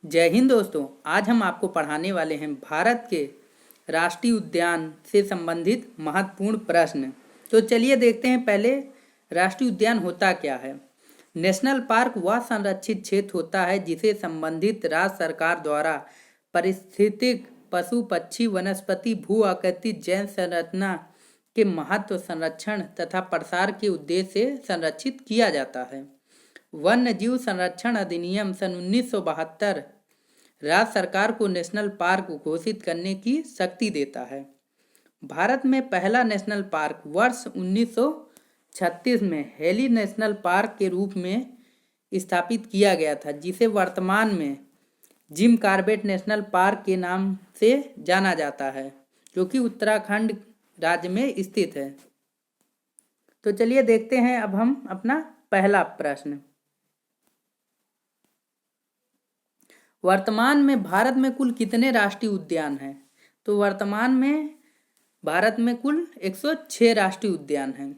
जय हिंद दोस्तों। आज हम आपको पढ़ाने वाले हैं भारत के राष्ट्रीय उद्यान से संबंधित महत्वपूर्ण प्रश्न। तो चलिए देखते हैं पहले राष्ट्रीय उद्यान होता क्या है। नेशनल पार्क वह संरक्षित क्षेत्र होता है जिसे संबंधित राज्य सरकार द्वारा पारिस्थितिक पशु पक्षी वनस्पति भू आकृति जैव संरचना के महत्व संरक्षण तथा प्रसार के उद्देश्य से संरक्षित किया जाता है। वन्य जीव संरक्षण अधिनियम सन 1972 राज्य सरकार को नेशनल पार्क घोषित करने की शक्ति देता है। भारत में पहला नेशनल पार्क वर्ष 1936 में हेली नेशनल पार्क के रूप में स्थापित किया गया था, जिसे वर्तमान में जिम कॉर्बेट नेशनल पार्क के नाम से जाना जाता है, जो कि उत्तराखंड राज्य में स्थित है। तो चलिए देखते हैं अब हम अपना पहला प्रश्न। वर्तमान में भारत में कुल कितने राष्ट्रीय उद्यान हैं? तो वर्तमान में भारत में कुल 106 राष्ट्रीय उद्यान हैं।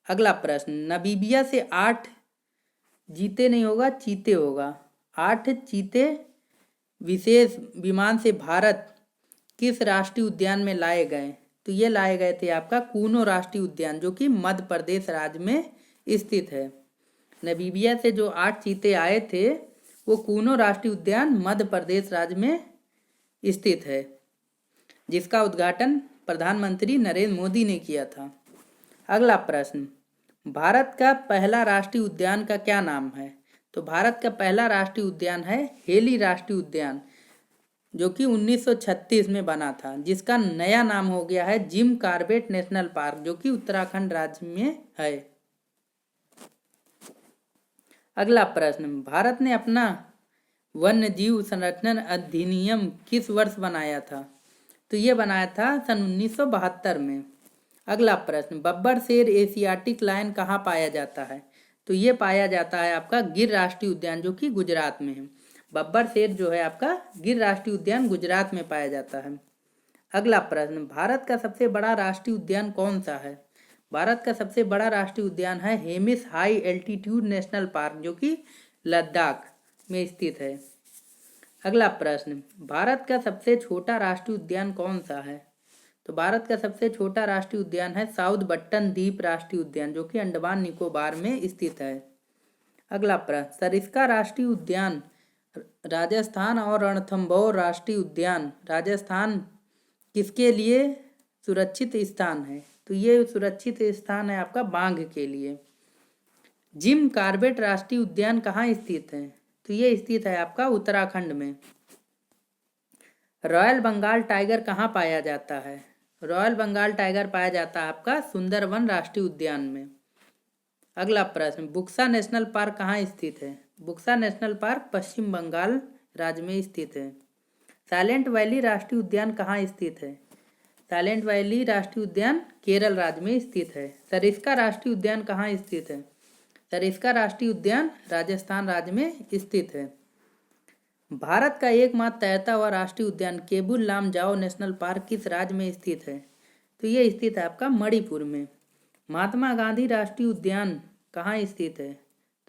अगला प्रश्न, नामीबिया से 8 चीते नहीं होगा, चीते होगा। 8 चीते विशेष विमान से भारत किस राष्ट्रीय उद्यान में लाए गए? तो ये लाए गए थे आपका कूनो राष्ट्रीय उद्यान, जो कि मध्य प्रदेश राज्य में स्थित है। नामीबिया से जो 8 चीते आए थे वो कूनो राष्ट्रीय उद्यान मध्य प्रदेश राज्य में स्थित है, जिसका उद्घाटन प्रधानमंत्री नरेंद्र मोदी ने किया था। अगला प्रश्न, भारत का पहला राष्ट्रीय उद्यान का क्या नाम है? तो भारत का पहला राष्ट्रीय उद्यान है हेली राष्ट्रीय उद्यान, जो कि 1936 में बना था, जिसका नया नाम हो गया है जिम कॉर्बेट नेशनल पार्क, जो कि उत्तराखंड राज्य में है। अगला प्रश्न, भारत ने अपना वन्य जीव संरक्षण अधिनियम किस वर्ष बनाया था? तो ये बनाया था सन 1972 में। अगला प्रश्न, बब्बर शेर एशियाटिक लायन कहाँ पाया जाता है? तो ये पाया जाता है आपका गिर राष्ट्रीय उद्यान, जो कि गुजरात में है। बब्बर शेर जो है आपका गिर राष्ट्रीय उद्यान गुजरात में पाया जाता है। अगला प्रश्न, भारत का सबसे बड़ा राष्ट्रीय उद्यान कौन सा है? भारत का सबसे बड़ा राष्ट्रीय उद्यान है Hemis high altitude national park, जो कि लद्दाख में स्थित है। अगला प्रश्न, भारत का सबसे छोटा राष्ट्रीय उद्यान कौन सा है? तो भारत का सबसे छोटा राष्ट्रीय उद्यान है साउथ बट्टन द्वीप राष्ट्रीय उद्यान, जो कि अंडमान निकोबार में स्थित है। अगला प्रश्न, सरिस्का राष्ट्रीय उद्यान राजस्थान और रणथंभौर राष्ट्रीय उद्यान राजस्थान किसके लिए सुरक्षित स्थान है? तो ये सुरक्षित स्थान है आपका बाघ के लिए। जिम कॉर्बेट राष्ट्रीय उद्यान कहाँ स्थित है? तो ये स्थित है आपका उत्तराखंड में। रॉयल बंगाल टाइगर कहाँ पाया जाता है? रॉयल बंगाल टाइगर पाया जाता है आपका सुंदरवन राष्ट्रीय उद्यान में। अगला प्रश्न, बुक्सा नेशनल पार्क कहाँ स्थित है? बुक्सा नेशनल पार्क पश्चिम बंगाल राज्य में स्थित है। साइलेंट वैली राष्ट्रीय उद्यान कहाँ स्थित है? साइलेंट वैली राष्ट्रीय उद्यान केरल राज्य में स्थित है। सरिस्का राष्ट्रीय उद्यान कहाँ स्थित है? सरिस्का राष्ट्रीय उद्यान राजस्थान राज्य में स्थित है। भारत का एकमात्र तैरता हुआ राष्ट्रीय उद्यान केबुल लामजाओ नेशनल पार्क किस राज्य में स्थित है? तो ये स्थित है आपका मणिपुर में। महात्मा गांधी राष्ट्रीय उद्यान कहाँ स्थित है?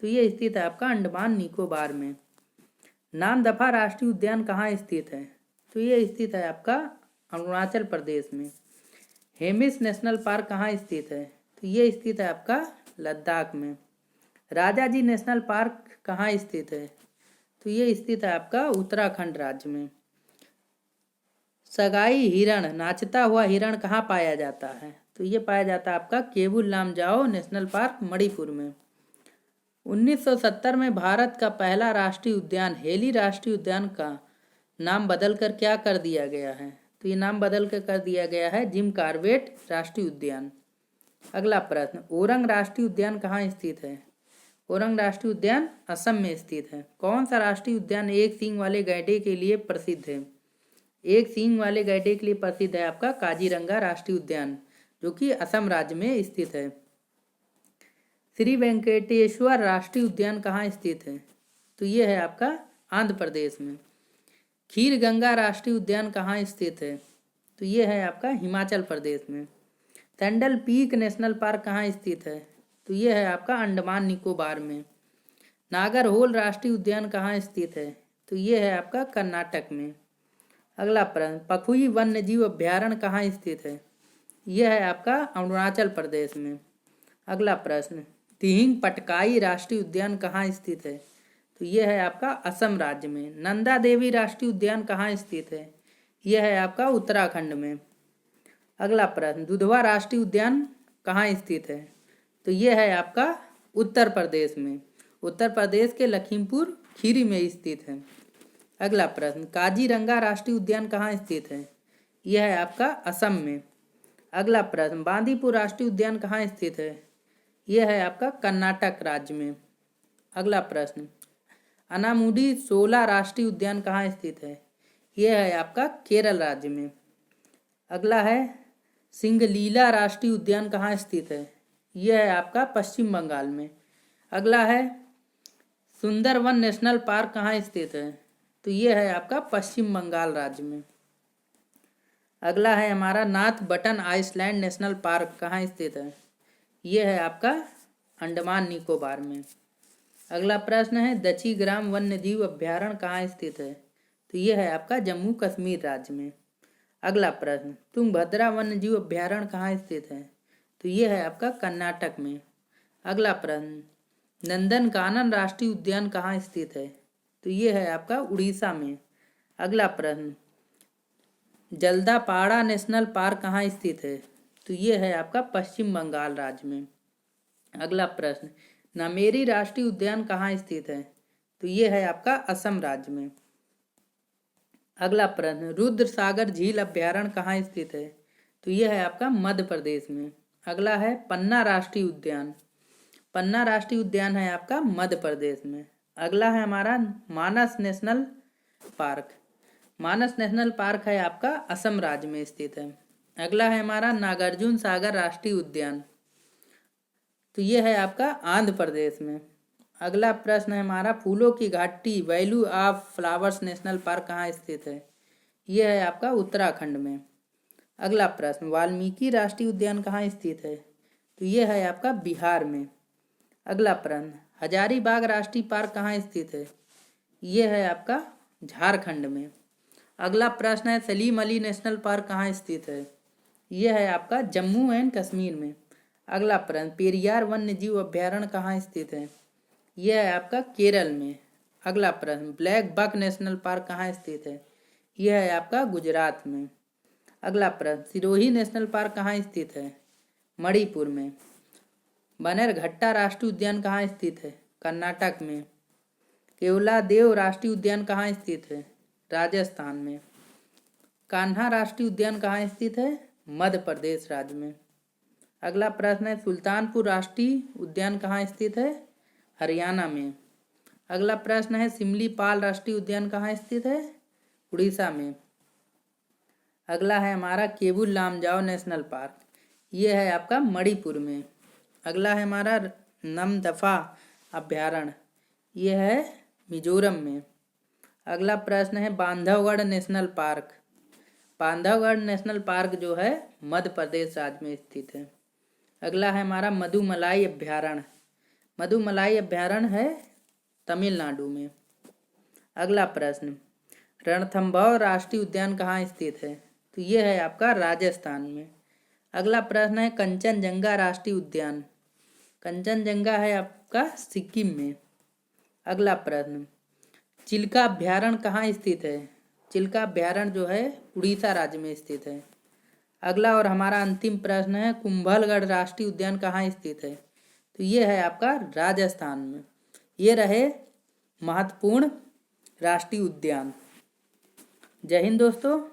तो ये स्थित है आपका अंडमान निकोबार में। नामदफा राष्ट्रीय उद्यान कहाँ स्थित है? तो ये स्थित है आपका अरुणाचल प्रदेश में। हेमिस नेशनल पार्क कहाँ स्थित है? तो ये स्थित है आपका लद्दाख में। राजाजी नेशनल पार्क कहाँ स्थित है? तो ये स्थित है आपका उत्तराखंड राज्य में। सगाई हिरण नाचता हुआ हिरण कहाँ पाया जाता है? तो ये पाया जाता है आपका केबुल लामजाओ नेशनल पार्क मणिपुर में। 1970 में भारत का पहला राष्ट्रीय उद्यान हेली राष्ट्रीय उद्यान का नाम बदलकर क्या कर दिया गया है? तो ये नाम बदल कर दिया गया है जिम कॉर्बेट राष्ट्रीय उद्यान। अगला प्रश्न, ओरंग राष्ट्रीय उद्यान कहाँ स्थित है? ओरंग राष्ट्रीय उद्यान असम में स्थित है। कौन सा राष्ट्रीय उद्यान एक सींग वाले गैंडे के लिए प्रसिद्ध है? एक सींग वाले गैंडे के लिए प्रसिद्ध है आपका काजीरंगा राष्ट्रीय उद्यान, जो कि असम राज्य में स्थित है। श्री वेंकटेश्वर राष्ट्रीय उद्यान कहाँ स्थित है? तो ये है आपका आंध्र प्रदेश में। खीर गंगा राष्ट्रीय उद्यान कहाँ स्थित है? तो ये है आपका हिमाचल प्रदेश में। सैंडल पीक नेशनल पार्क कहाँ स्थित है? तो ये है आपका अंडमान निकोबार में। नागरहोल राष्ट्रीय उद्यान कहाँ स्थित है? तो ये है आपका कर्नाटक में। अगला प्रश्न, पखुई वन्य जीव अभ्यारण्य कहाँ स्थित है? यह है आपका अरुणाचल प्रदेश में। अगला प्रश्न, दिहिंग पटकाई राष्ट्रीय उद्यान कहाँ स्थित है? तो यह है आपका असम राज्य में। नंदा देवी राष्ट्रीय उद्यान कहाँ स्थित है? यह है आपका उत्तराखंड में। अगला प्रश्न, दुधवा राष्ट्रीय उद्यान कहाँ स्थित है? तो यह है आपका उत्तर प्रदेश में। उत्तर प्रदेश के लखीमपुर खीरी में स्थित है। अगला प्रश्न, काजीरंगा राष्ट्रीय उद्यान कहाँ स्थित है? यह है आपका असम में। अगला प्रश्न, बांदीपुर राष्ट्रीय उद्यान कहाँ स्थित है? यह है आपका कर्नाटक राज्य में। अगला प्रश्न, अनामुडी शोला राष्ट्रीय उद्यान कहाँ स्थित है? यह है आपका केरल राज्य में। अगला है, सिंगलीला राष्ट्रीय उद्यान कहाँ स्थित है? यह है आपका पश्चिम बंगाल में। अगला है, सुंदरवन नेशनल पार्क कहाँ स्थित है? तो यह है आपका पश्चिम बंगाल राज्य में। अगला है हमारा, North Button Island National Park कहाँ स्थित है? यह है आपका अंडमान निकोबार में। अगला प्रश्न है, दची ग्राम वन्य जीव अभ्यारण्य कहाँ स्थित है? तो यह है आपका जम्मू कश्मीर राज्य में। अगला प्रश्न, तुंगभद्रा वन्य जीव अभ्यारण्य कहाँ स्थित है? तो यह है आपका कर्नाटक में। अगला प्रश्न, नंदनकानन राष्ट्रीय उद्यान कहाँ स्थित है? तो यह है आपका उड़ीसा में। अगला प्रश्न, जलदापाड़ा नेशनल पार्क कहाँ स्थित है? तो यह है आपका पश्चिम बंगाल राज्य में। अगला प्रश्न, नामेरी राष्ट्रीय उद्यान कहाँ स्थित है? तो यह है आपका असम राज्य में। अगला प्रश्न, रुद्र सागर झील अभ्यारण्य कहाँ स्थित है? तो यह है आपका मध्य प्रदेश में। अगला है, पन्ना राष्ट्रीय उद्यान। पन्ना राष्ट्रीय उद्यान है आपका मध्य प्रदेश में। अगला है हमारा, मानस नेशनल पार्क। मानस नेशनल पार्क है आपका असम राज्य में स्थित है। अगला है हमारा, नागार्जुन सागर राष्ट्रीय उद्यान। तो यह है आपका आंध्र प्रदेश में। अगला प्रश्न है हमारा, फूलों की घाटी valley of flowers national Park कहाँ स्थित है? यह है आपका उत्तराखंड में। अगला प्रश्न, वाल्मीकि राष्ट्रीय उद्यान कहाँ स्थित है? तो यह है आपका बिहार में। अगला प्रश्न, हजारीबाग राष्ट्रीय पार्क कहाँ स्थित है? यह है आपका झारखंड में। अगला प्रश्न है, सलीम अली नेशनल पार्क कहाँ स्थित है? यह है आपका जम्मू एंड कश्मीर में। अगला प्रश्न, पेरियार वन्य जीव अभ्यारण्य कहाँ स्थित है? यह है आपका केरल में। अगला प्रश्न, ब्लैक बक नेशनल पार्क कहाँ स्थित है? यह है आपका गुजरात में। अगला प्रश्न, सिरोही नेशनल पार्क कहाँ स्थित है? मणिपुर में। बनेरघट्टा राष्ट्रीय उद्यान कहाँ स्थित है? कर्नाटक में। केवलादेव राष्ट्रीय उद्यान कहाँ स्थित है? राजस्थान में। कान्हा राष्ट्रीय उद्यान कहाँ स्थित है? मध्य प्रदेश राज्य में। अगला प्रश्न है, सुल्तानपुर राष्ट्रीय उद्यान कहाँ स्थित है? हरियाणा में। अगला प्रश्न है, सिमलीपाल राष्ट्रीय उद्यान कहाँ स्थित है? उड़ीसा में। अगला है हमारा, केबुल लामजाओ नेशनल पार्क। यह है आपका मणिपुर में। अगला है हमारा, नमदफा अभ्यारण्य। यह है मिजोरम में। अगला प्रश्न है, Bandhavgarh national park. Bandhavgarh national park जो है मध्य प्रदेश राज्य में स्थित है। अगला है हमारा, मधुमलाई अभ्यारण्य। मधुमलाई अभ्यारण्य है तमिलनाडु में। अगला प्रश्न, रणथंभौर राष्ट्रीय उद्यान कहाँ स्थित है? तो यह है आपका राजस्थान में। अगला प्रश्न है, कंचनजंगा राष्ट्रीय उद्यान। कंचनजंगा है आपका सिक्किम में। अगला प्रश्न, चिल्का अभ्यारण्य कहाँ स्थित है? चिल्का अभ्यारण्य जो है उड़ीसा राज्य में स्थित है। अगला और हमारा अंतिम प्रश्न है, कुंभलगढ़ राष्ट्रीय उद्यान कहाँ स्थित है? तो ये है आपका राजस्थान में। ये रहे महत्वपूर्ण राष्ट्रीय उद्यान। जय हिंद दोस्तों।